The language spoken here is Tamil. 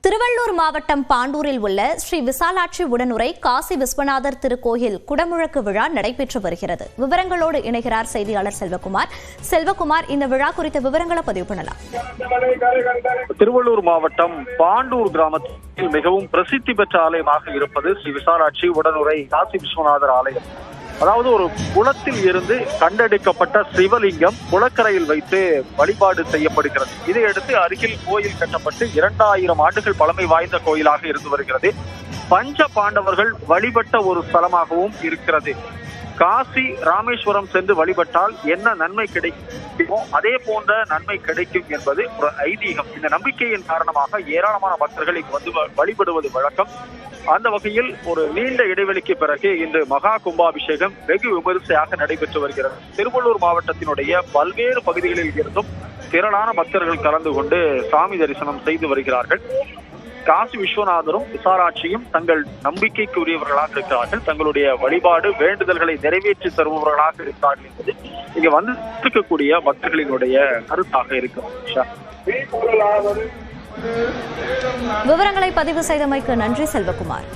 திருவள்ளூர் மாவட்டம் பாண்டூரில் உள்ள ஸ்ரீ விசாலாட்சி உடனுரை காசி விஸ்வநாதர் திருக்கோயில் குடமுழக்கு விழா நடைபெற்று வருகிறது. விவரங்களோடு இணைகிறார் செய்தியாளர் செல்வகுமார். இந்த விழா குறித்த விவரங்களை பதிவு பண்ணலாம். திருவள்ளூர் மாவட்டம் பாண்டூர் கிராமத்தில் மிகவும் பிரசித்தி பெற்ற ஆலயமாக இருப்பது ஸ்ரீ விசாலாட்சி உடனுரை காசி விஸ்வநாதர் ஆலயம். அதாவது ஒரு குளத்தில் இருந்து கண்டெடுக்கப்பட்ட சிவலிங்கம் குளக்கரையில் வைத்து வழிபாடு செய்யப்படுகிறது. இதையடுத்து அருகில் கோயில் கட்டப்பட்டு 2000 ஆண்டுகள் பழமை வாய்ந்த கோயிலாக இருந்து வருகிறது. பஞ்ச பாண்டவர்கள் வழிபட்ட ஒரு ஸ்தலமாகவும் இருக்கிறது. காசி ராமேஸ்வரம் சென்று வழிபட்டால் என்ன நன்மை கிடைக்குமோ அதே போன்ற நன்மை கிடைக்கும் என்பது ஒரு ஐதீகம். இந்த நம்பிக்கையின் காரணமாக ஏராளமான பக்தர்கள் இங்கு வந்து வழிபடுவது வழக்கம். அந்த வகையில் ஒரு நீண்ட இடைவெளிக்கு பிறகு இன்று மகா கும்பாபிஷேகம் வெகு விமரிசையாக நடைபெற்று வருகிறது. திருவள்ளூர் மாவட்டத்தினுடைய பல்வேறு பகுதிகளில் இருந்தும் திரளான பக்தர்கள் கலந்து கொண்டு சாமி தரிசனம் செய்து வருகிறார்கள். காசி விஸ்வநாதரும் விசாலாட்சியும் தங்கள் நம்பிக்கைக்கு உரியவர்களாக இருக்கிறார்கள். தங்களுடைய வழிபாடு வேண்டுதல்களை நிறைவேற்றி தருபவர்களாக இருக்கிறார்கள் என்பது இங்க வந்து இருக்கக்கூடிய பக்தர்களினுடைய கருத்தாக இருக்கிறது. விவரங்களை பதிவு செய்தமைக்கு நன்றி செல்வகுமார்.